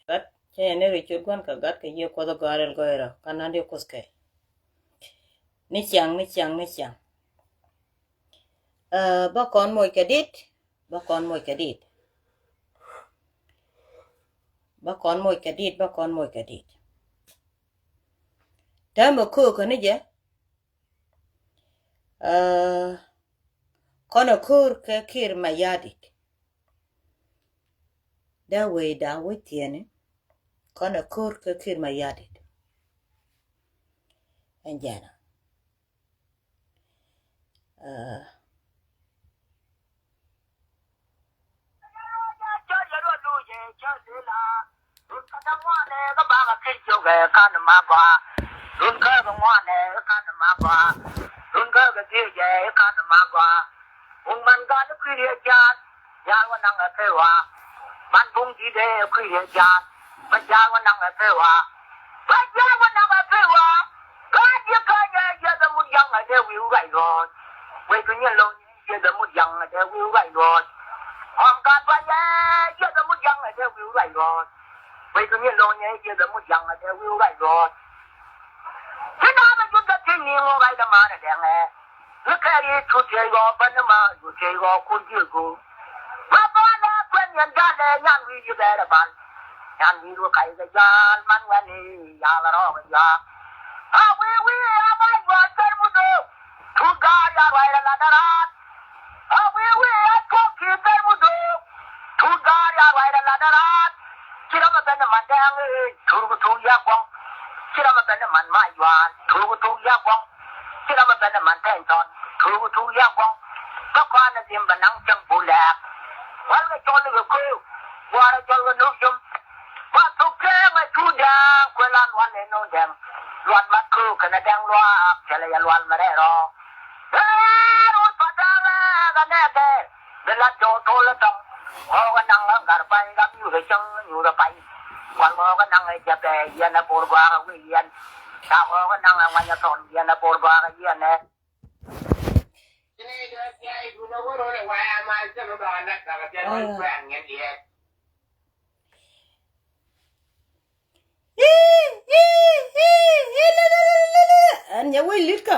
gat che ne ri chul kwan ka gat ke ye ko da garel goira kanande koske ni chang ba kon moy kedit ba kon moy kedit ba kon moy kedit ba kon moy kedit ta mo ko ko ne je kono kur ke kir mayadit da we tiene kono kur ke kir mayadit enjana an ya we litka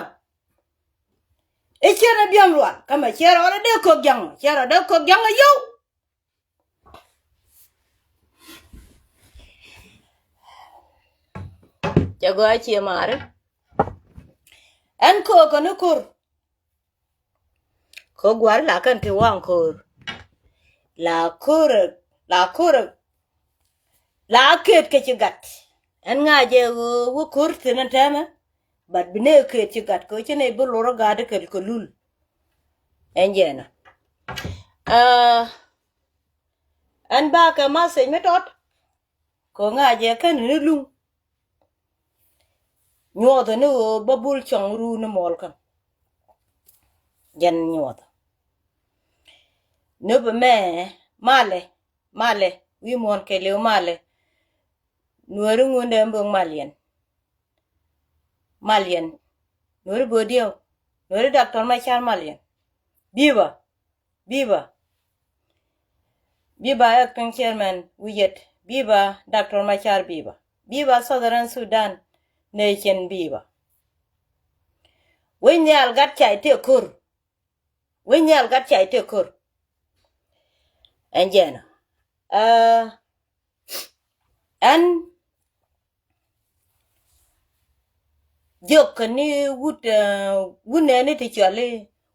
e chera biam lwa kama chera ora de ko gang yo jago achi mare an ko no kur ko gwar la kan ti wan kur la ket ke chigat an ngaje wo kur tinan tama bat bine ket chigat ko chene bu loro gade kel ko lul enjena an ba ka ma se metot ko ngaje kan ni lung nyodo no babul chong ru no mol kan jan nyodo no be me male wi mon ke le male nueri ngunde mbong malien nueri bodio nueri doctor ma char malien biba acting chairman wiyet biba doctor ma char biba southern sudan nation biba wenyal gat chai te kur enjena an jok ni wunene ti chale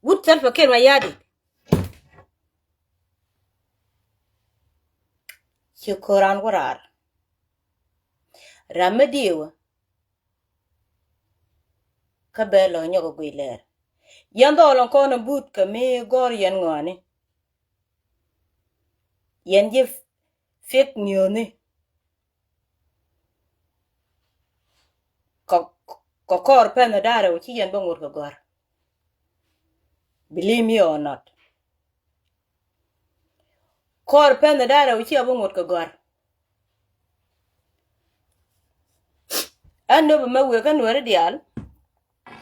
wut san fakir mayadi chukoran warar ramediwa kabelo nyogo gwiler yando lon kono but ka me gor yen ngani yen je fake news ko kor pen dare uchi yen bongur ko gor believe me or not kor pen dare uchi bongur ko gor an no me we kan were dial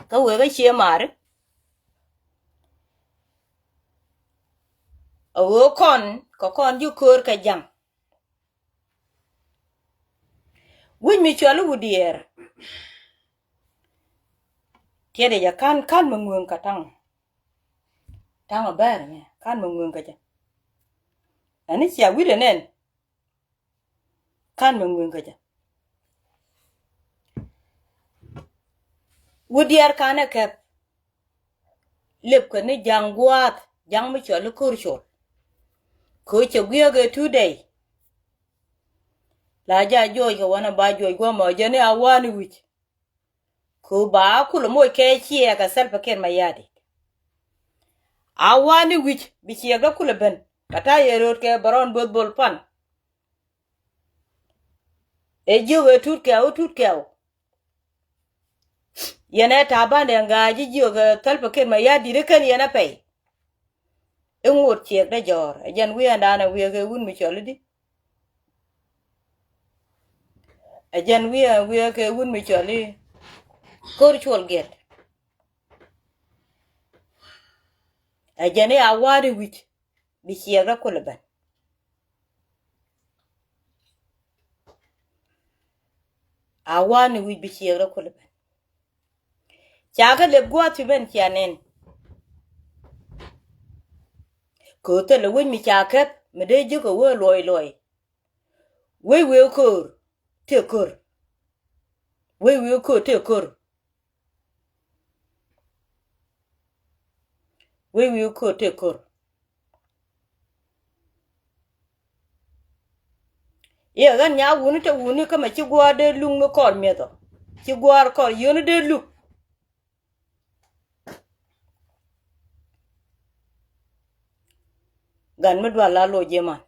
ka we ga che mare o kon ko kon ju kur ka jam Win mi chwalu wudier. Tiede ya kan mangueng katang. Tang a bar me. Kan mangueng kaja. Ani siya wile nen. Kan mangueng kaja. Wudier kana kep. Lip ka ni jang guat. Jang mi chwalu kurshol. Kucha gwiyoge 2 day. La ja joy ka wana ba joy gwa ma jane awani wich. Ku ba kula moy ke chiya ka selpa ken mayadi. Awani wich bi chiya ga kula ben. Kata yerot ke baron bol pan. E joge tut ke aw. Yana tabande nga ji joge selpa ken mayadi de kan yana pay. Ngot chiya da jor. Jan wi andana wi ke wun mi cholidi. Jan wi ke wun mi choli. Kor chol get. Ajane awani wich bi chiya ga kula ben. Awani wich bi chiya ga kula ben. Chaga lep gwa tu ben tianen. Kote le win mi chakep, me de juko we loy. We kor, te kor. We kor te kor. We kor te kor. Ye gan nya wuni te wuni kama chi gwa de lung me kor meto. Chi gwa kor yoni de luk. Gan me dwa la lo jeman.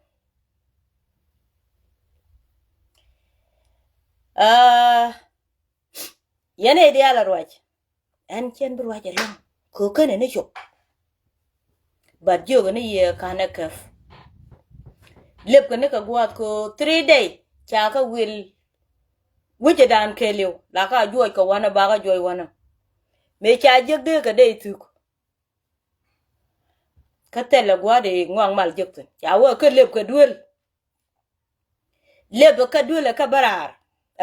Yene Diaal arwaj. En chen brwaj long. Ko kene ne chok. But jogo ne ye kana kef. Lep ka ne ka gwa ko 3 day. Chaka will wije dan keliu. Laka joy ka wana baga joy wana. Me cha jek de ka dey tuk. Ka tele gwa de ngwang mal jek tun. Cha wa ka lep ka duel. Lep ka duel ka barar.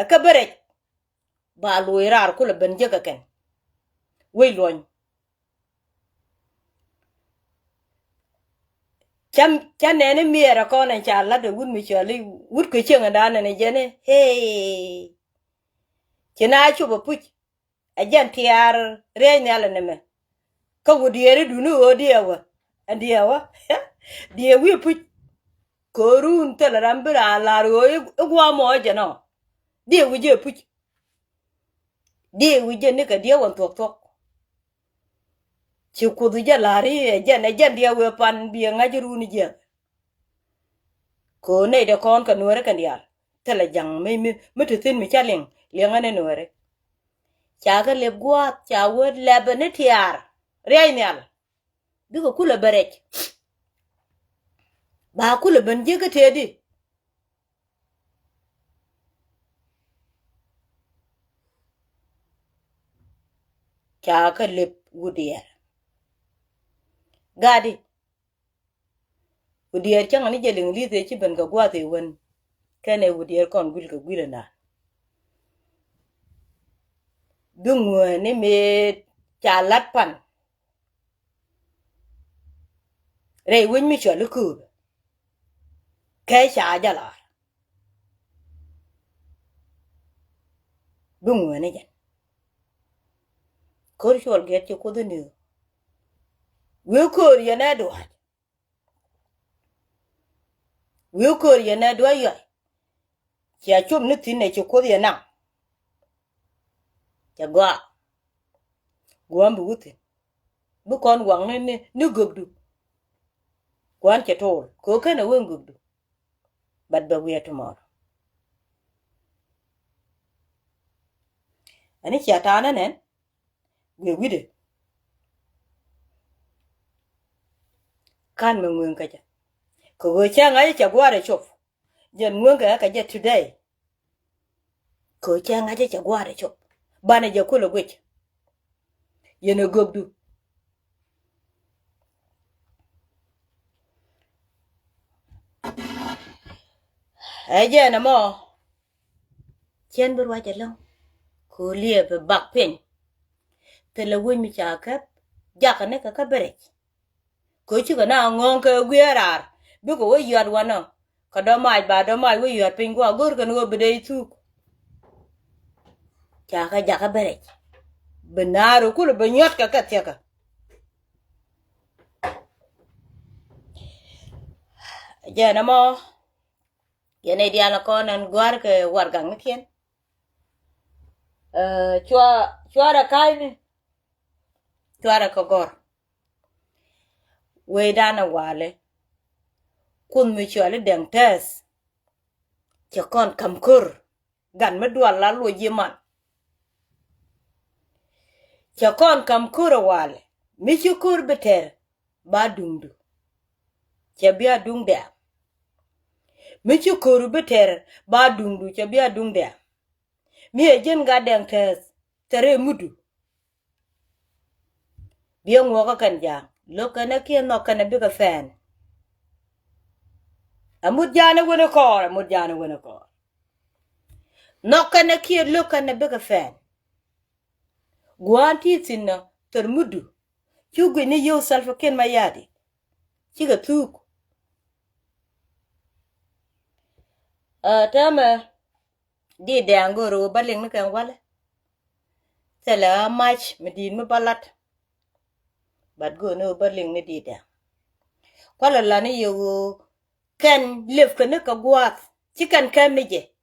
Ka barek. Ba lo irar kula ben jek ken. We loñ. Cham nene miera kona cha la de wun mi chali wut ko chenga dana ne jene. Hey. Chena chuba puch. Ajan tiar re nyala neme. Ka wudiere dunu odiawa. Andiawa. Die wi puch. Korun tela rambira laro igwa mo jano. Die wije puch. Die wije nika die wan tok. Chikudu ja lari ajan dia we pan bi ngajiru ni je. Ko ne de kon ka Nueri kan Diaal. Tela jang me tutin mi chaling liangane Nueri. Chaga lep gwa cha word lebene tiar. Re nyal. Biko kula barek. Ba kula ben jega tedi. Chaga lep wudier. Gadi. Wudier changa ni jeling li te chi ben ka gwa te wen. Kene wudier kon gul ka gwila na. Dungwe ni me cha lat pan. Re win mi chwa lukub. Kay cha jalar. Dungwe ni jen. Kor shol get chi kudu niyo. Will kor yana doa. Will kor yana doa yoy. Chia chum ni tine chi kudu yana. Chia gwa. Gwam bu wutin. Bu kon wang ni gugdu. Kwan cha tol. Ko kana wen gugdu. But ba we tomorrow. Ani chia tana nen. We wide. Kan mengwen kaja. Ko we cha ngai cha gwa re chof. Jen ngwen ka ja today. Ko cha ngai cha gwa re chof. Bana ja kula gwech. Yene gugdu. Aje na mo. chen bur wa jalong ko lie be bak pen te le wi mi cha ka ja ka ne ka bere ko chi ka na ngon ka gwerar bi ko yar wana ka do mai ba do mai wi yar pin go gor ka no be dei tu cha ka ja ka bere benaru kul be nyot ka tia ka ja na mo yene dia la ko nan gwar ke war gang kien chua ra kai ni chua ra ko gor we dana wale kun mi chua le deng tes che kon kam kur gan me dwal la lo yiman che kon kam kur wale mi chu kur beter ba dungdu che bia dung de mi chu kur beter ba dungdu che bia dung de mi e jen ga deng tes tere mudu bia ngo ka kan ja lo kana kien no kana bi ka fan amut jana wona ko no kana kien lo kana bi ka fan guanti tinna ter mudu chugo ni yo salfa ken mayadi chiga tuk tama di dangoro baling na kan wala tala match medin me balat bad go no baling ni di da kwala la ni yo kan lef kan ka guat chikan kameje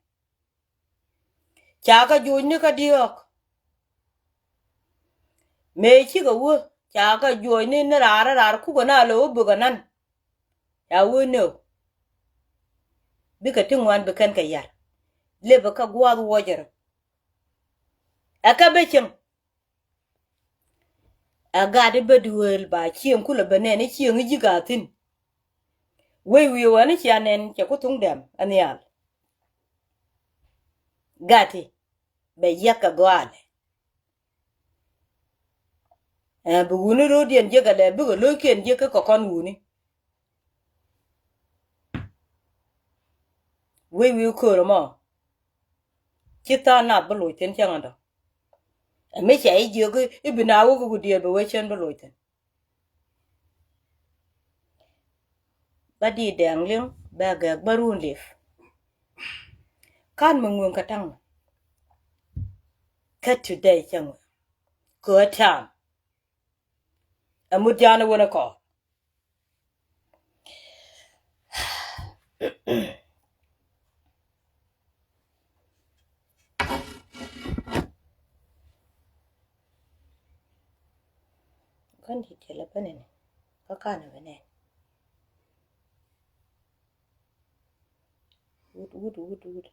chaga ju ni ka diok me chiga wo chaga ju ni na ra ku go na lo bu ganan ya wo no bi ka tingwan be kan ka yar le ba ka guat wojer aka bechem aga de beduel ba chiem kula banene chieng jigatin we wani chanen che kutung dem anial gati be yaka goale bu wuni rodien jega le bu lo ken je ka kon wuni we ko mo kita na bulu ten changando me chai je ko ibina wo ko die be we chen bulu ten badi dangling ba ga barun lif kan mungun katang kat today chang ko tam amujana wona ko kan di tele banene ka kana banene wood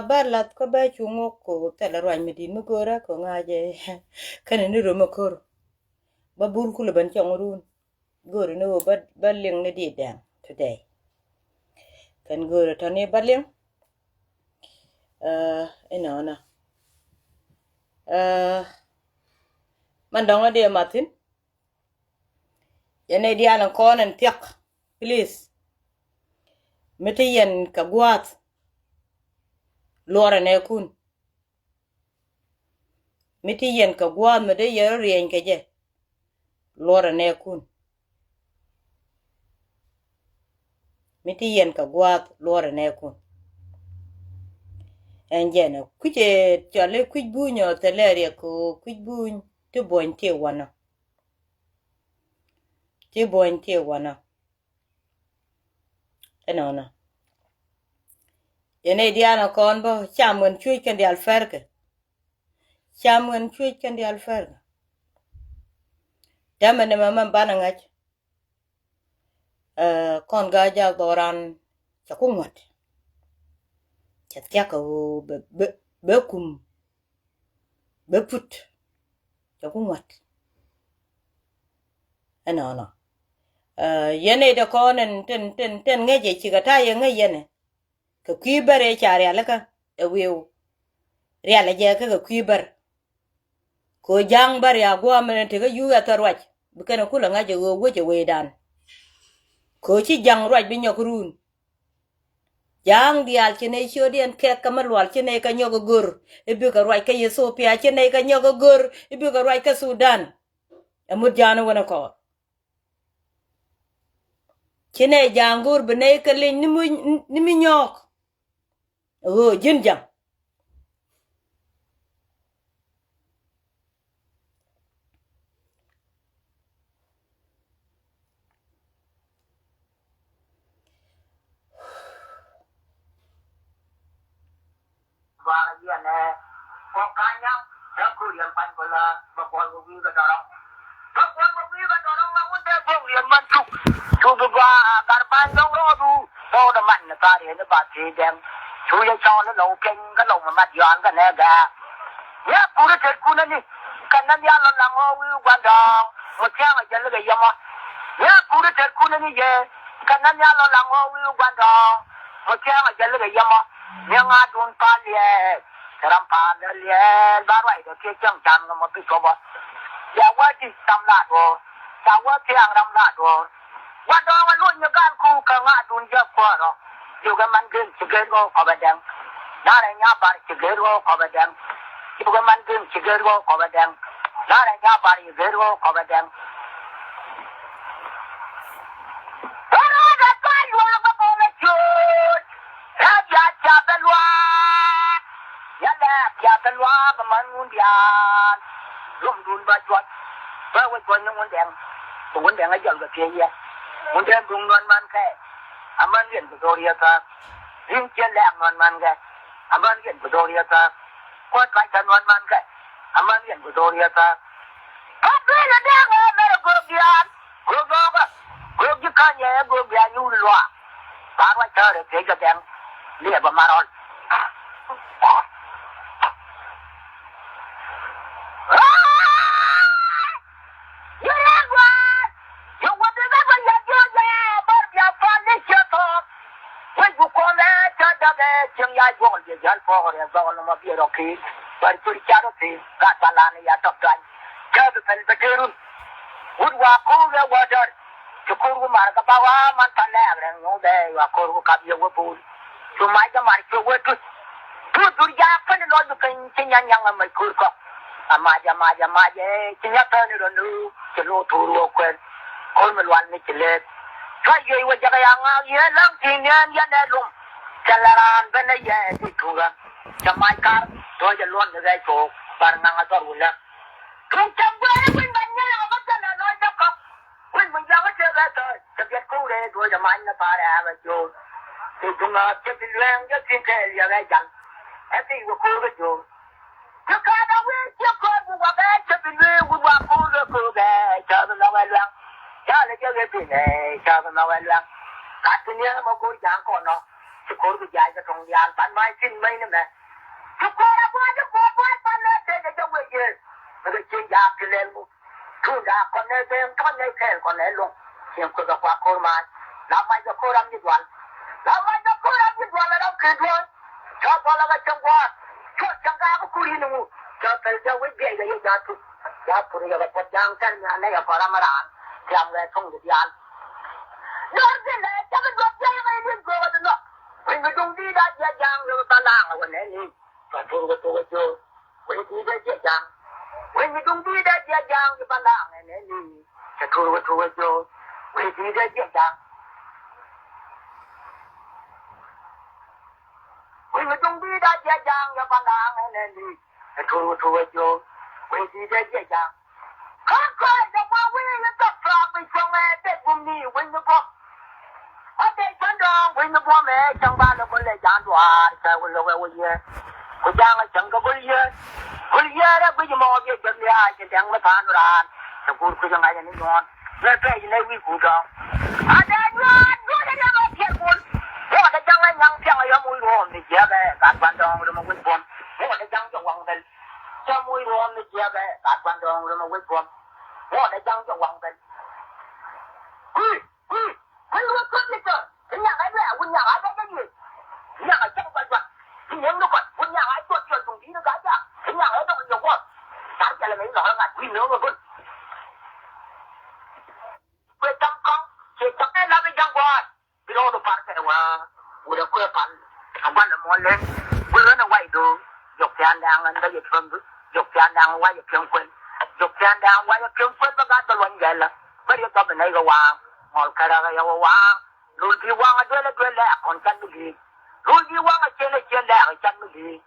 barlat ko ba chungo ko tela rwan medin mo gora ko ngaje kan ni ro makor ba bur kula ban changorun goro no baling ne di dang today kan goro tane baling ina man donga de matin yene dia na konen tiak please metiyen ka guat lora ne kun metiyen ka guat me de yer rien ke je lora ne kun metiyen ka guat lora ne kun enjena kuje chale kujbunyo teleria ko kujbun to bointe wana enona yene diana kon bo chamun chui kan dial ferke Chamun chui kan Diaal fer. Damane mama bana ngach. Kon ga ja doran chakumwat. Chatya ko be kum be put chakumwat. Ana. Yene da konen ten ngeje chigata ye ngeyene. Ka kwibare chari alaka ewew. Riala je ka kwibar. Ko jang bar ya gwa mene te ga yuga tarwach. Bukana kula ngaje go weje wedan. Ko chi jang rwach bi nyokrun. Jang Diaal chene chodian ke kamalwal chene ka nyogo gur. Ibu ka rwach ka Ethiopia chene ka nyogo gur. Ibu ka rwach ka Sudan. Amut jana wana ko. Chene jangur bene ka lin nimi nyok. Jinjang. Yiɛn ko kanya da kurian pan bola babol wi ga dorong babol wi ga dorong la unde bo yiɛn man tu ba garban dong rodu do da man na ta re na ba ti dem chu ye chaw la lo ken ga lo ma yan ga ne ga ya ku de te ku na ni kan nan ya lo lang o wi gwan dong mo tia ga jel ga yama ya ku de te ku na ni ye kan nan ya lo lang o wi gwan dong mo tia ga jel ga yama yang adun pa lie ram pa lie ba rai do ke chang chan ga mo pi so ba ya wa ti tam la do ta wa tiang ram la do wa do wa lu nya gan ku ka nga dun ja ko ro yu ga man gen chi ge go ko ba dang na re nya ba chi ge go ko ba dang yu ga man gen chi ge go ko ba dang na re nya ba ri ge go ko ba dang ora ga pa yu ga ko le chu ya cha ba lwa ya la ya ba lwa ba man mun dian lum dun ba chwat ba wa ko nyung mun dang a jal ga pe ya mun dang dung non man ka aman yen ko doriya ta rin che la non man ga aman yen ko doriya ta ko ka ta non man ka aman yen ko doriya ta ka pe la dang a ba go dian go ji ka ye go ya yu lwa ba wa cha re pe ga dang lia ba marol Jeng ya jual je jual pohon ya jual nama biar okey. Bercuri cara sih, kat balan ya top tuan. Jadi pen bercerun. Udwa ku ya wajar. Cukur ku mar ke bawah mantan lereng ngode. Wakur ku kabiya wapun. Cuma aja mar ke wapun. Tu durja pen lo tu kencing yang amai kur ko. Amaja. Cinya pen lo nu. Celo turu okey. Kol meluan ni celet. Saya wajah yang ya lang tinian ya nelum. Jalaran bena ye dikuga jamai kar to je lon de gai to par nang ator wala kung chambwe win banya ba jala lo de ko win mun ja ga che ga to je get ku re to jamai na pa ra ga jo ti tunga che ti leng je tin ke ya ga jan e ti wo ku ga jo to ka da we che ko bu wa ga che ti le wu wa ku ga cha da na wa lang ya le je ge ti ne cha da na wa lang ka ti ne mo ko jang ko no Syukur berjaya ke Diaal pan mai sin mai ni me. Syukur pan ne te de jwe ye. Me chin ya ke le mu. Tu da kon ne be kon ne kel kon ne lu. Sim ko da kwa ko ma. La mai da ko ram ni dwan. La mai da ko ram ni dwan la ke dwan. Cha ba la ga chang wa. Chu chang ga ko ku ri nu. Cha pe ja we ye ye ya tu. Ya pu ri ga ko jang kan na ne ya ko ram ran. Jam le thong Diaal. No de ne cha ga do ya ga ni go da no. When we don't do that, you're young, you're a lang, when any. But for what to do, when we do that, you're young. When we don't do that, you're young, you're a lang, and any. The true what to do, when we do that, you're young. When we don't do that, you're young, you're a lang, and any. The true what to do, when we do that, you're young. Can't cry, the one way in the frog, we somewhere that will me when you go. When the woman, some bad of a legend, I will look away here. Put down a jungle here. Kuliera biji mo je jamia je dang ma tan ran. Ta kur ku jang ai ni non. Le pe ni wi ku dong. Ada non du de ma pye kun. Mo da jang ai nyang pyang ya mu ro ni je ba ka ban dong ro ma wi bon. Mo da jang jo wang del. Cha mu ro ni je ba ka ban dong ro ma wi bon. Mo da jang jo wang del. Ai lu ko ni ko. Nya ai ba wu nya ai ba ni. Nya ai cha ba ba. Ni nó còn wu nya ai tuột tuột tung đi nó cái ja. Nya ai đó nhiều quá. Sáng giờ là mấy nó ngặt quý nữa mà con. Quê trăm con, chỉ trăm cái là mấy trăm quan. Vì đó nó phản cái nào, udah quê phản, thằng quan là mòn lên, bữa nó quay đồ, dục tiền đang ăn cái gì phân bút, dục tiền đang quay cái quên, dục tiền đang quay cái quên nó cái luận vậy là, bây giờ tao bên này cái hoàng, ngồi cái đó cái hoàng, rồi thì hoàng ở đây là còn chân cái gì, rồi thì hoàng ở trên là cái chân cái gì,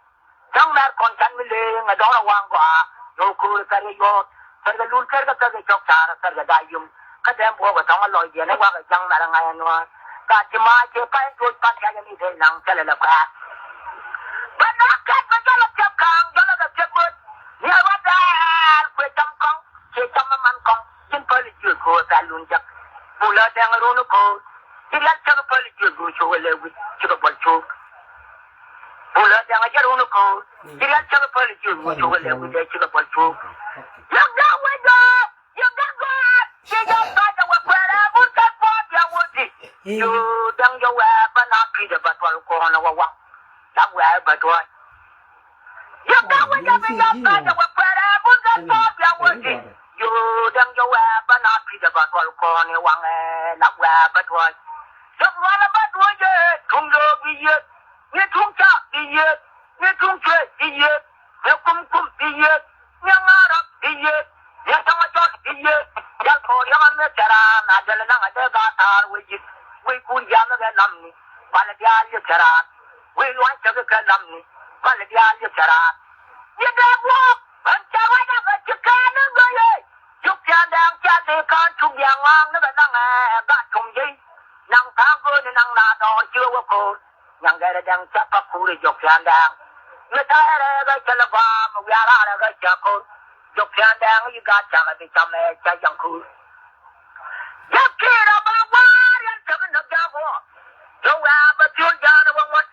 chẳng lẽ còn chân cái gì, người đó là hoàng quả. Yo kul kare yo sarga lul karga karga chok chara sarga dayum kadem bo ga tang loy ye ne wa ga jang na nga no ka ti ma che pa to pa ka ni de nang kala la ka ba na ka ba ka la chap kang ga la ga chap bot ya wa da ko tam kong che tam man kong jin pa li ju ko ta lun jak bu la dang ru no ko ti la chap pa li ju go cho le wi chi ko bol chok Bula jangan jarum ko. Dia cakap paling jauh. Cuba lepas dia cakap paling jauh. Yang dah wajah, yang dah kuat. Dia kata wapara bukan pot yang wudi. Yo dang jawab panaki dapat walau korang awak. Dang jawab betul. Yang dah wajah kata wapara bukan pot yang wudi. Yo dang jawab panaki dapat walau korang awak. Dang jawab betul. Semua lepas wajah, tunggu biar. Nghe trung cha đi yết, nghe trung chơi đi yết, nghe cung đi yết, nghe ngã rập đi yết, nghe thằng chót đi yết, nghe thổi yang nghe chara, na jal na ngade gatar we yết, we kun yang nghe nam ni, bal dia yết chara, we loan chak ke nam ni, bal dia yết chara, ye de bo, ban cha wa da ga chika na go ye, chuk cha dang cha de kan chuk yang ngang na ga ga chung yi, nang ta go ni nang na do chưa wa ko. Yang gara dang cakap kuri Jogjan dang. Kita ada gaya celapam, biara ada gaya cakap. Jogjan dang juga cakap di sana cakap kur. Yakira bawar yang cakap nak jago. Jawa betul jangan wangot.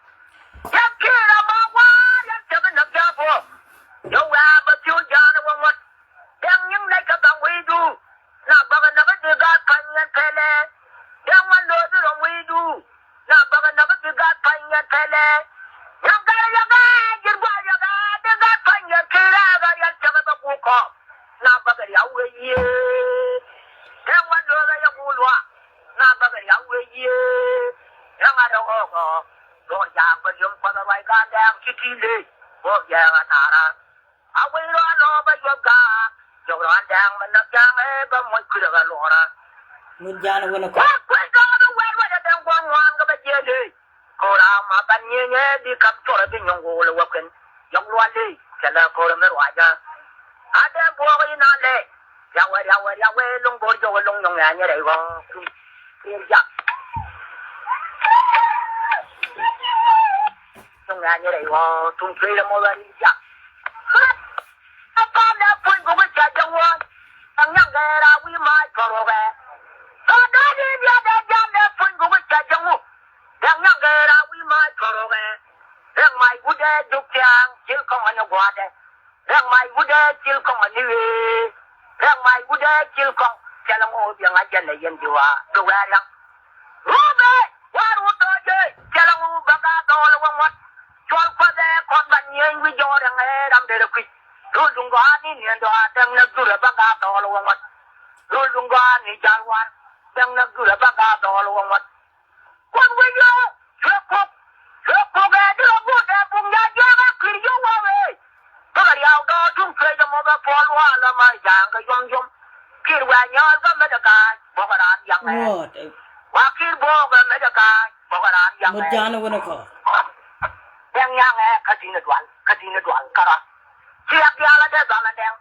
Yakira bawar yang cakap nak jago. Jawa betul jangan wangot. Yang naik ke bang widu. Nak bagan nak dekat panjang tele. Yang mana tu orang widu. Nak bagan nak dekat panjang tele. Yang kaya jerba dekat panjang kira yang cakap berbuka. Nak bagan yang wei. Yang mana yang ulua. Nak bagan yang wei. Yang ada orang. Orang yang berjumpa pada waikan yang cikili. Oh yang antara. Awal lo berjumpa. Jangan yang menakjang bermuat kira lora. Munjana wana ko. Kau kalau wala dang wang wang ke bajele. Kau makan nye di kaptor di nyonggo le waken. Yang luali kala kau merwaja. Ada buah ini nale. Yawe long borjo long nyong nya re go. Kirja. Nyong nya re go tung tre le mo bari ja. Apa dah pun go baca jawab. Ang yang gara wi mai koroge. Ada dia dah pun go baca jawab. Yang gara wi mai koroge. Yang mai udah jukyang cil kong anu guade. Yang mai udah cil kong anu. Yang mai udah cil kong jalang o yang aja le yang jiwa. Dua yang. Rube waru toje jalang o baga dol wong. Jual pada korban yang wi jorang ram de kui. Lulungan ni ndo adang nagdura baga dol wong. Lulungan ni jalwan dang nagdura baga dol wong. Kon wi yo Jepok ga dro bu da bung ya jaga kiryo wa we. Baga yaw do tung kre da mo ba pol wa la ma jang ga yom. Kir wa nyol ga me da ka bo ga ran yang e. Wa kir bo ga me da ka bo ga ran yang e. Munjana wana ko. Yang kadina dwal kara. Siap dia la da bala deng.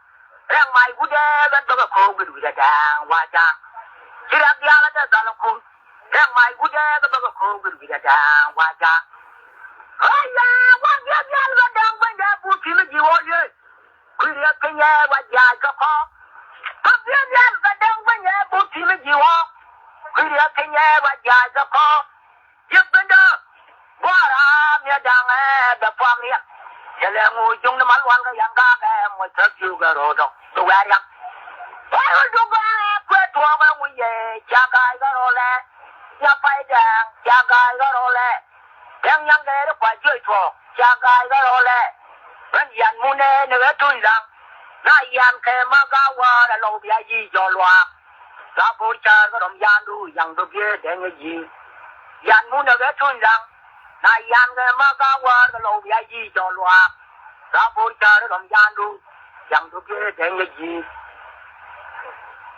Yang mai gude ban ba ko gudu da dang wa jang. Siap dia la da bala ko. Yang mai gude ba ko gudu da dang wa jang. Ayah, wa ya la dang ban da bu ti le ji wo ye. kenya wa ya ka ko abya ya ka dang ba ya bu ti me ji wa kuri kenya wa ya ka ko yibda wara me dang da pam ya yele ngu jung na mal wan ga yang ga mo ta ju ga ro do to wa ya wa ju ga kwa to ba mu ye cha ga ga ro le ya pai dang cha ga ga ro le yang yang ga kwa ju to cha ga ga ro le ban yan mu ne ne ga tu lang na yan ke ma ga wa da lo bia yi jo lwa la bo cha ga rom yan du yang du bie de nge ji yan mu ne ga tu lang na yan ke ma ga wa da lo bia yi jo lwa la bo cha ga rom yan du yang du bie de nge ji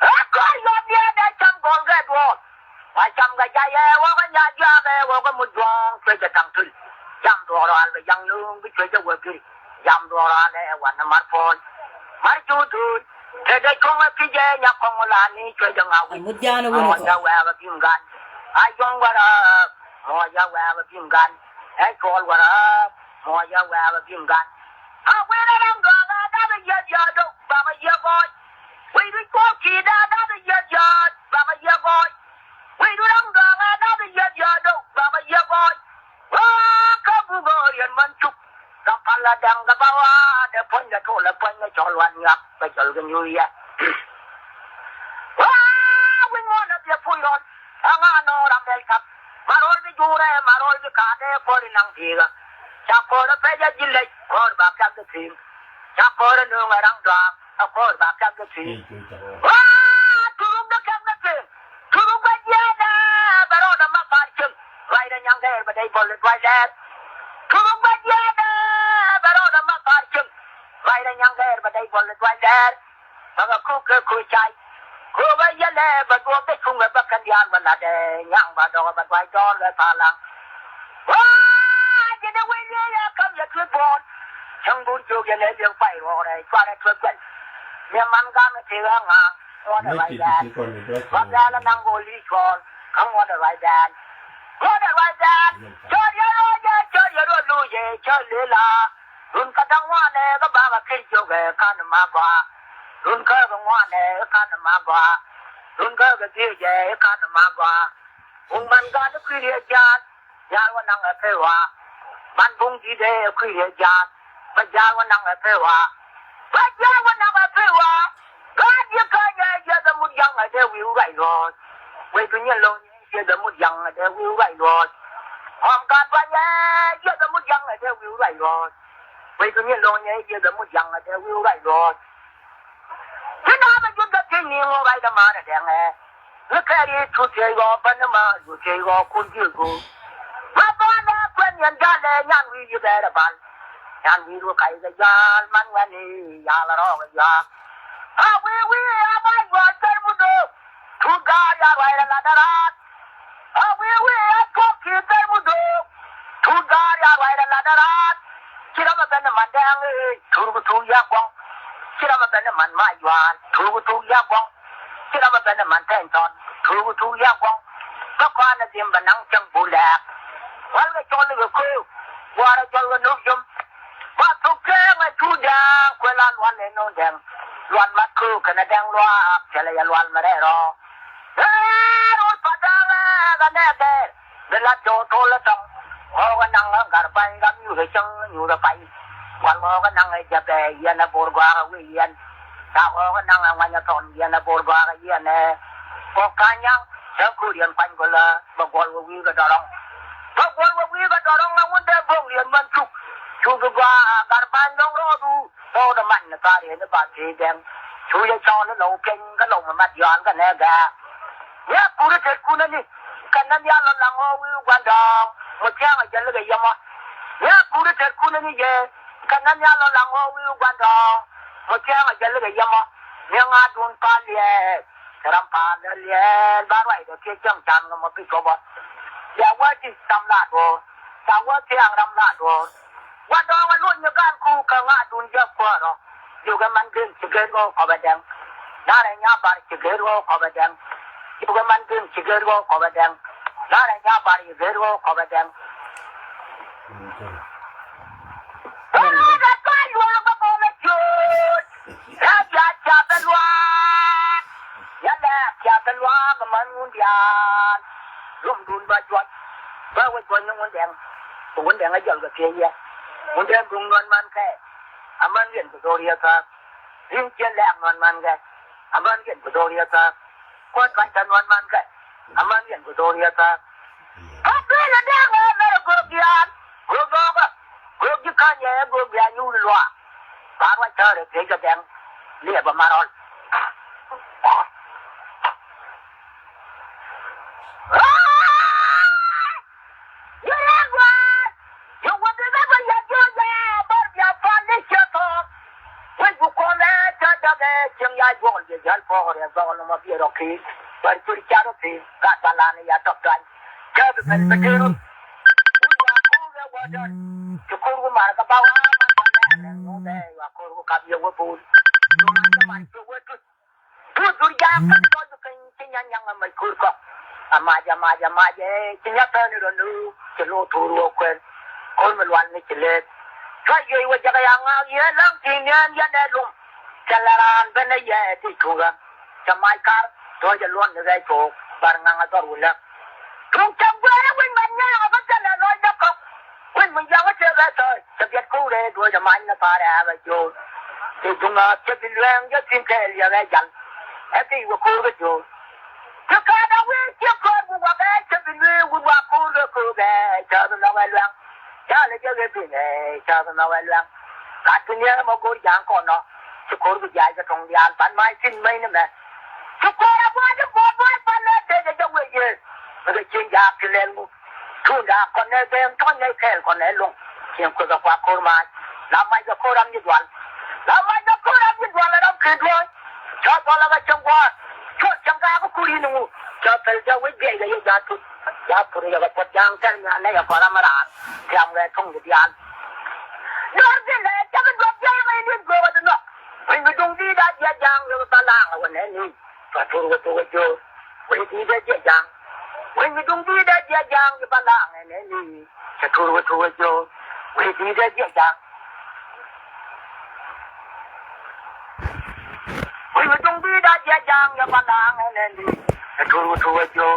a ko yo bie da cham gol ga do wa cham ga ja ye wa ga nya ja ga wa ga mu dong ke ja tang tu cham do ro al yang lung bi che ja wa ki yam do ra le wa na mar phone mar chu tu te de kong a pi je nya kong la ni che ja nga wi mu dia na wo mo ja wa ga kim gan ai yong wa ra mo ja wa ga kim gan ai kol wa ra mo ja wa ga kim gan a we ra ram do ga da ba ye ya do ba ma ye go we ri ko ki da da ba ye ya ba ma ye go we ri ram do ga da ba ye ya do ba ma ye go wa ka bu go yan man chu ka pala dang ga bawa de pon ya to la pon ya chol wan ya ba chol ga nyu ya wa we ngona de pu yon anga no ram del kap marol bi jure marol bi ka de pori nang thiga cha por pe ja jille por ba ka de thim cha por no ngarang da a por ba ka de thim wa tu ga ka de thim tu ga ya da baro da ma par chim vai da nyang de ba dai bol vai da tu ga ya da baro da ma par chim vai da nyang de ba dai bol vai da ba ku ke ku chai ku ba ya le ba do pe ku ga ba kan yan ba la de nyang ba do ba vai do le pa lang wa je de we ya kam ya tu bon chang bu ju ya le bien fai ro de kwa de tu ben me man ga me te ga nga wa da vai da ba da la nang go li chon kam wa da vai da wa da vai da cho ya ro lu ye cho le la run ka dang wa ne ga ba ga ke jo ga kan ma ba run ka ga wa ne kan ma ba run ka ga ji ye kan ma ba ung man ga de kri ye ja ya wa nang a pe wa man bung ji de kri ye ja ba ja wa nang a pe wa ba ja wa nang a pe wa ga ji ka ye da mu yang a de wi rai ro we tu nye lo ye da mu yang a de wi rai ro hom ga ba ye da mu yang a de wi rai ro we tu nye lo ye da mu yang a de wi rai ro thế nào mà chúng ta thấy nhiều người đã mà nó đen này nó cái đi thu tiền go bên mà thu tiền go cũng chưa go mà bọn nó quen nhận ra là nhàn vì như thế là bạn nhàn vì nó cái giá mang về đi giá là đó cái giá à we à mai gọi tên một đồ thu cả giá vậy là đã à we à có khi tên một đồ thu cả giá vậy là đã chỉ là mà bên mà đen thu giá quăng chỉ là mà bên mình mai yuan thu giá quăng chỉ là mà bên mình tên chọn thu giá quăng các con nó tìm bằng năng chân bù lạc và cái cho nó cô qua nó cho nó nước zum và thu kê mà thu giá quên lan loan lên nôn đèn loan mắt cô cái nó đang loa chỉ là loan mà đây rồi rồi phát ra cái này để là cho thôi là xong họ cái năng cả bay gắm như cái chân như cái bay quan họ cái năng ấy chụp về Yiɛn là bồi qua cái Yiɛn sao họ cái năng là ngoài nhà thôn Yiɛn là bồi qua cái Yiɛn này có cá nhang sẽ cứ điện quanh gọi là bà quan cái cái đó đâu bà quan cái đó đâu là vấn đề bông điện mình chụp cái qua cả ban đông đó đâu là mạnh là ta điện nó bà chị đen chú cho nó lâu kinh cái lồng mà mặt Yiɛn cái này cả nhá cú nó chết cú nó đi cái này là lăng hoa quan trọng một tháng ở trên cái gì mà nhá cú nó chết cú nó đi về cái này là lăng hoa quan trọng một tháng ở trên cái gì mà nhá ngã đun pa liệt làm pa liệt ba vậy được cái chân chăn nó một cái số bao giờ qua chỉ làm lại rồi sao qua tiếng làm lại rồi quan trọng là luôn như cái khu cái ngã đun chưa qua rồi dù cái mình kinh chỉ cái đó có vấn đề đó là nhà bạn chỉ cái đó có vấn đề dù cái mình kinh chỉ cái đó có vấn đề đó là nhà bạn chỉ cái đó có vấn đề un Diaal lum dun ba chwat ba we chwan un deng a jol ga ke ye un deng dung non man ke aman yen ko doriya ta rin chen le non man ke aman yen ko doriya ta ko kan tan non man ke aman yen ko doriya ta ha pe la deng a go Diaal go go ji ka ye go bia nyu lwa ba wa cha de ke ga deng le ba marol Diaal bukan Diaal pohon yang bawa nama biar okey. Baru cari tu, kat balan ya top tuan. Jadi penting. Udah wajar. Cukup rumah ke bawah. Udah, aku kami yang pun. Cuma zaman tu. Tu jangan tu kencing yang amai kurko. Amaja. Cinya tu ni dulu. Celo turu aku. Kau meluan ni celet. Saya wajah yang dia lang sinian dia nelum. Jalaran bena ye ti kuga chamai kar to je luan de gai ko bar nga tor wala tung cham gwa win man nga ba jala lo da ko win mun yang che ga to che biet ku de do je man na pa ra ba jo ti tunga che bi luang je tin ke ya ga jan e ti wo ku ga jo ka ka da we che ko bu wa ga che bi lu wa ku ga cha da na wa luang cha le je ge bi ne cha da na wa luang ka tu ne mo ko yang ko no Syukur berjaya ke tong Diaal pan mai sin mai ni me. Syukur apa je boy pan le de je we ye. Ke chin ja ke len mu. Tu da kon ne ben ton ne kel kon ne long. Kiem ko da kwa ko ma. La mai ko ram ni dwan. La mai ko ram ni dwan la ram ke dwan. Cha to la ga chang wa. Chu chang ga ko ku ri nu. Cha tel ja we ye ye ja tu. Ja pu ri ga pot jang tel na ne ya ko ram ra. Tiam le tong Diaal. Nor de le cha ga dwa ya mai ni go wa no. When we don't do that, yet young, we will allow when any. But to you. When we do that, yet young. When we don't do that, yet young, we will allow and any. To you. When we do that, yet young. When we don't do that, yet young, we will allow and any. To you.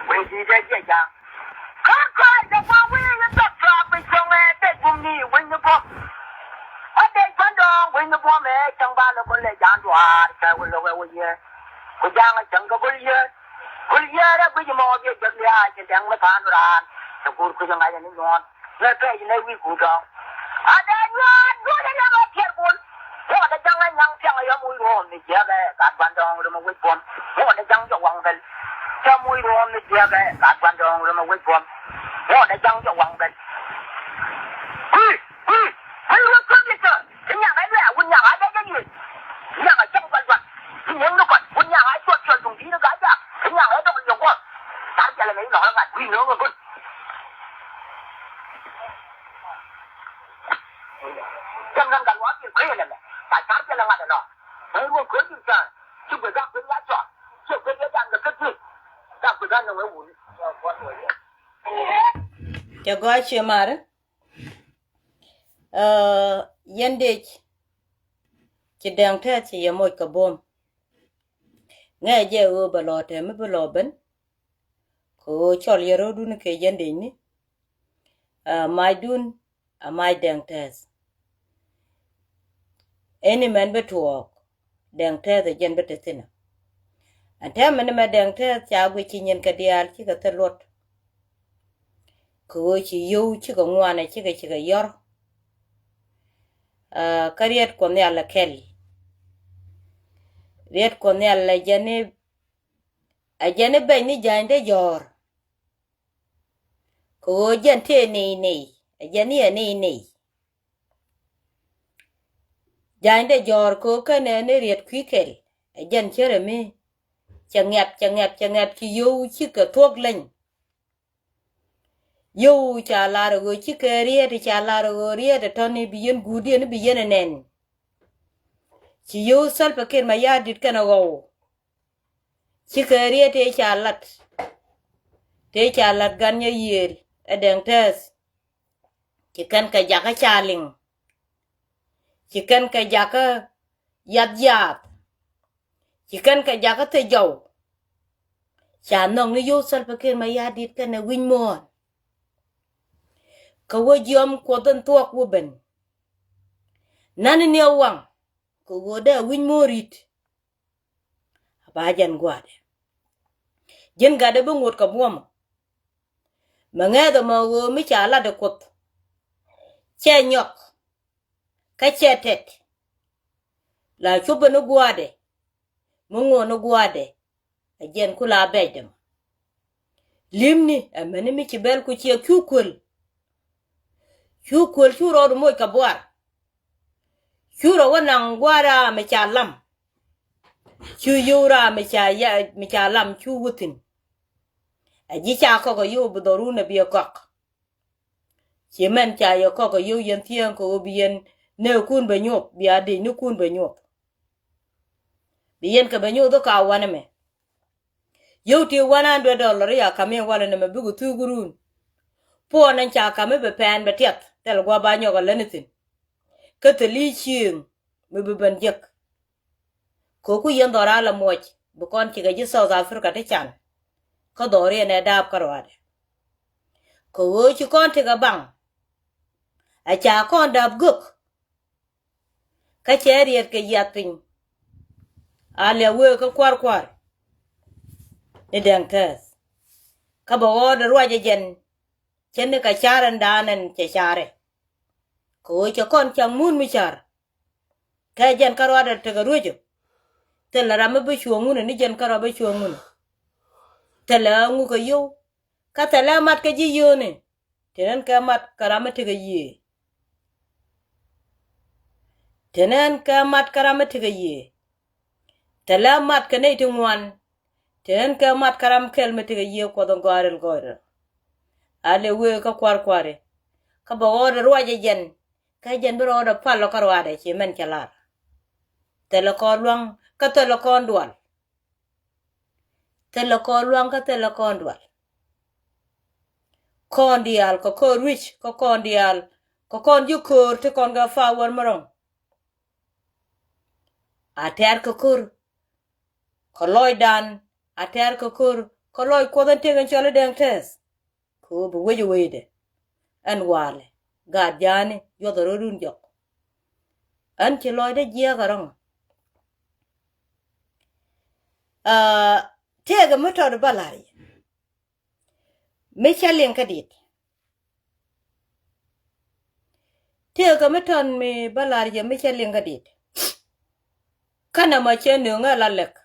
When we do that, yet young. Can't cry the one way in the trap with some that will me when you go. When the poor man chẳng ba là con lệ gián đoạt cái con lộc cái gì con giang là chẳng có con gì đó bây giờ mà bây giờ là cái chẳng mà than ra cái cột cái chẳng ai nên ngon người cái gì này quý cột đó đây ngon rồi đây là một thiệt cột họ đã chẳng ai nhang chẳng ai mùi hồn thì chia cái các bạn đồng rồi mà quý phom họ đã chẳng cho hoàng bên cho mùi hồn thì chia cái các bạn đồng rồi mà quý phom họ đã chẳng cho hoàng bên anh luôn không biết rồi cái nhà này là quân nhà ai đấy cái gì nhà ở trong quần quần những nó còn quân nhà ai chuột dùng tí nó cái ra cái nhà ấy đâu nhiều quá sáng giờ là mấy nó ngại quý nữa mà quân chẳng gần gần quá chuyện khuya này tại sáng giờ là ngại nó mấy luôn khuya chuyện trời chứ phải ra khuya giá chọn chứ khuya giá chọn được cái gì ra khuya ra nó mới uống cho gói chưa mà đó Yiɛn ci dang ta ci ya moy ka bom nga je o balote me baloben ko chol yero dun ke yende ni mai dun a mai dang tas any man betuok dang ta the jen betetina anta man ma dang ta cha gwe ci nyen ka Diaal ci ka telot ko ci yu ci ka ngwana ci ka yor kariet ko ne ala kel riet ko ne ala jane be ni jande jor ko jante ni ajani ni jande jor ko kane ne riet kwikel ajan chere mi changap ki yu chi ka thuốc lên yu cha la ro chi ka riet cha la ro riet toni biyen gudi ne biyen nen chi yu sal pa ken ma ya dit kana go chi ka riet te cha lat gan ya yer adeng tes chi kan ka ja ka chaling chi kan ka ja ka yat chỉ cần cái giá cái thế giàu cha nong ni yo Salva Kiir mayadit kana win mon ka wo jom ko don tuok wo ben nan ni awang ko wo da win morit ba jan gwade jen gade bu ngot ka buom mangedo ma wo mi cha la de kot che nyok ka chetet la chuba no gwade mungo no gwade ajen kula bedem limni amene mi chibel ku che kukul churo mo ka bwar churo wanang gwara me cha lam chu yura me cha lam chu wutin aji cha ko yo budoru na bi kok che men cha yo ko yo yen tien ko bien ne kun be nyop bi ade ni kun be nyop bien ka be nyop do ka wana me yo ti $100 ya kame wala na me bugu tugurun po nan cha kame be pen be tet tel gwa ba nyoga lenitin ka te li chin me be ban jek ko ku yen dora la moch bu kon ti ga ji South Africa te chan ko dore ne dab karwade ko wo chi kon ti ga bang a cha kon dab guk ka cheriet ke yatin ale we ka kwar ne dang tas ka bo order waje jen chenne ka charan danan che chare ko cho kon chang mun mi char ka jen karwade te ga rujo te la ram be chuongun ni jen karo be chuongun te la ngu ko yo ka te la mat ka ji yo ne tenen ka mat karama te ga yi tenen ka mat karama te ga yi te la mat ka ne te ngwan tenen ka mat karam kel me te ga yi ko don gorel gore ale we ka kware ka bo order waje jen ka jen bro order palo karwade che men chalar telekon luang ka telekon dual telekon luang ka telekon dual kon dial ko ko rich ko kon dial ko kon yu kur te kon ga fa won marong ater ko kur ko loy dan ater ko kur ko loy ko den tegen chole den tes ko bu wede an wale gad jani yodoro dun jok an ti loy de jia garong tega motor balari Michelin kadit tega meton me balari ya Michelin kadit kana ma chenu nga lalek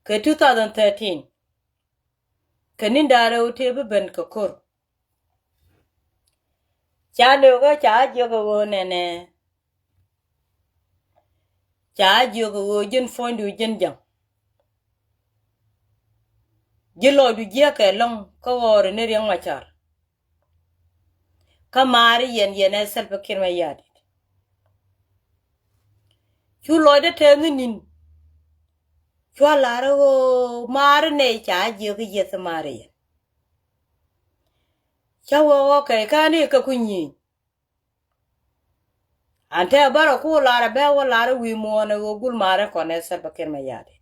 ke 2013 kaninda rawte be ben kokor chano ga cha jogo nene cha jogo jin fondu jin jam jilo du je ke long ko wore ne riang machar kamari yen Salva Kiir mayadi chulo de tenginin chualaro mar ne cha jogo yes mari chawo ke kani ka kunyi ante baro ko lara be wo lara wi mo ne go gul mare ko ne Salva Kiir mayadi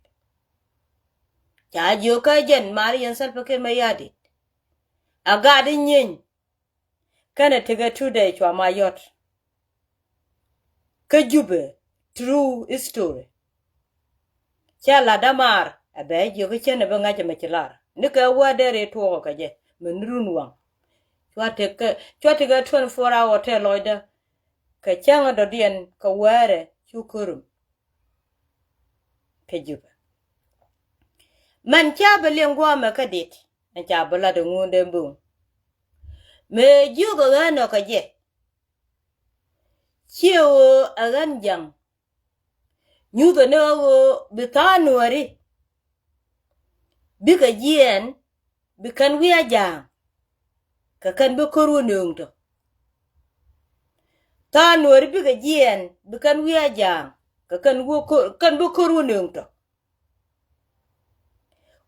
cha jo ka jen mari yen Salva Kiir mayadi aga de nyin kana tega today chwa mayot ka jube true story cha la damar abe jo ka chen be ngaje me chilar ni ka wa dere to ka je men runwang chwa tega 24 hour te loida ka changa do dien ka ware chukurum ka jube man cha be lengwa ma ka dit na cha bala de ngunde mbu me jugo gano ka je chiwo agan jang nyudo ne wo bita Nueri bika Yiɛn bikan wi aja ka kan be koru nungto ta Nueri bika Yiɛn bikan wi aja ka kan be koru nungto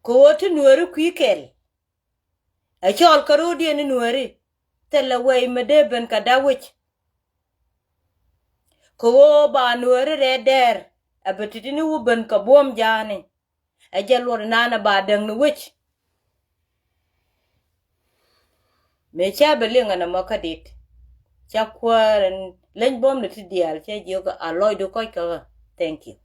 ko to Nueri kwikel a chol karu die ni Nueri tella way medeben ka dawich ko ba Nueri re der abetini uben ka bom jani a jalor nana ba dang no wich me cha belinga na makadit cha kwaran len bom ne Diaal cha joga aloy do koy ka thank you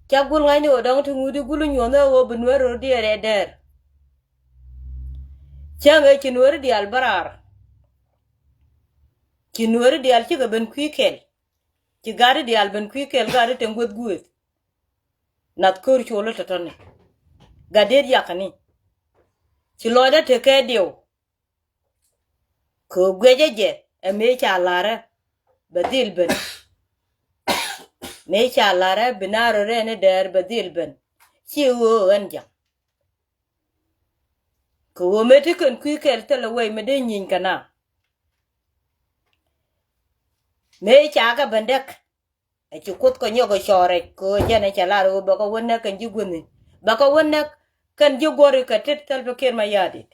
cha gul ngani odang tu ngudi gulu nyona wo benwero diere der cha nge ci Nueri Diaal barar ci Nueri Diaal ci ga ben kwikel ci gari Diaal ben kwikel gari te ngod guet nat kur cholo tatane gader yakani ci loda te ke dio ko gwejeje e me cha lara badil ben me cha lara binaro rene der badil ben ci wo anja ko wo meti kun kwikel tele we me de nyin kana me cha ga bandek e ci kut ko nyogo shore ko jene cha laro ba ko wonna kan jiguni ba ko wonna kan jigori ka tetal ba ker ma yadit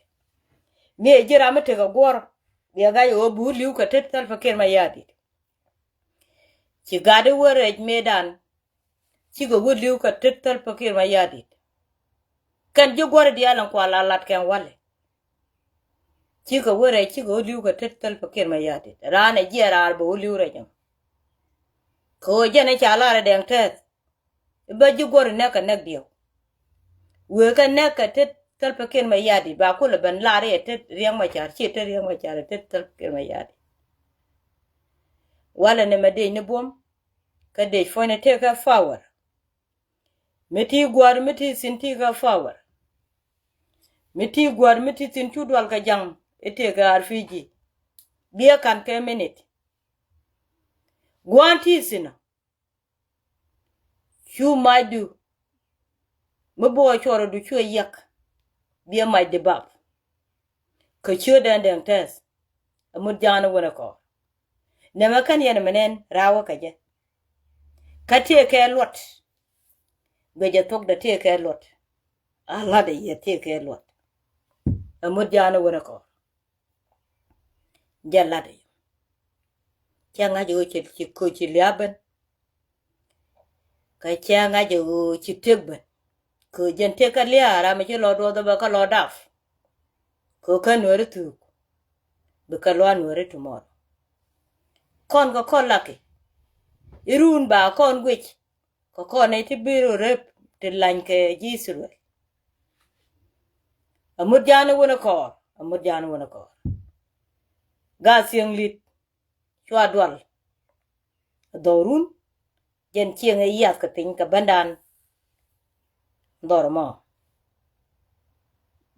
me jira mate ga gor ya ga yo bu liu ka tetal ba ker ma yadit ci gade wore medan ci go liu ka tetal ba ker ma yadit kan jigori Diaal ko lalat kan wale ci go wore ci go liu ka tetal ba ker ma yadit rana jira arbo liu rejam ko jene cha lara deng tet ba jigori ne ka nek dio we ka nek ka tetal ba ker ma yadit ba ko le ban lare tet riang ma char ci te riang ma char tetal ba ker ma yadit wala ne made ne bom ka de fone te ka fawar meti gwar meti sinti ka fawar meti gwar meti tin tudwal ka jang ete ka arfiji biya kan ke minute gwanti sina chu madu mbo choro du chu yak biya mai de bab ka chu den den tes amud jana wona ko ne makan yana menen rawa ka je ka te ke lot beje tok da te ke lot ala de ye te ke lot amud jana wona ko jalla de changa jo ci ko ci liaben ka changa jo ci tegben ko jente ka liara me ci lodo do ba ka lodaf ko ka Nueri tu be ka lo Nueri tomorrow kon ko kolaki irun ba kon gwich ko kon ti biro rep te lanke jisru amud jana wona ko ga sieng lit chwa dwal dorun jen chieng e yat ka tin ka bandan dormo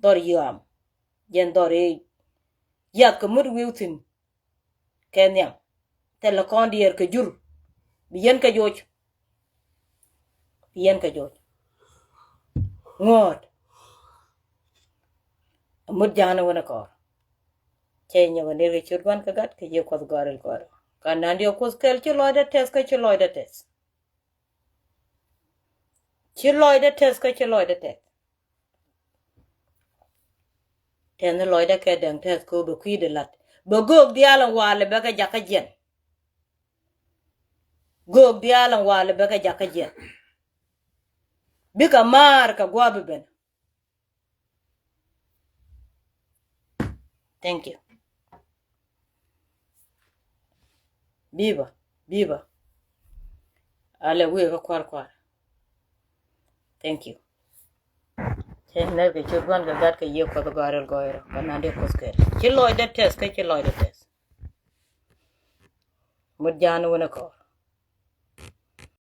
dor yam jen dore yat ka mud wiutin kenya telekon dier ka jur bien ka joj ngot amud jana wona ko chenya wone re churban ka gat ke ye ko gorel ko kanandi ko skel ci loida tes ka ci loida tes ten loida ke dang tes ko be kwide lat bo gog Diaal wale be ka jaka jen gog Diaal wale be ka jaka jen bika mar ka gwabe ben thank you biba ale we ka kwar thank you chen na ke churban ga gat ke ye ko gorel goiro kanande ko skel ci loida tes ka ci loida tes mud jana wona ko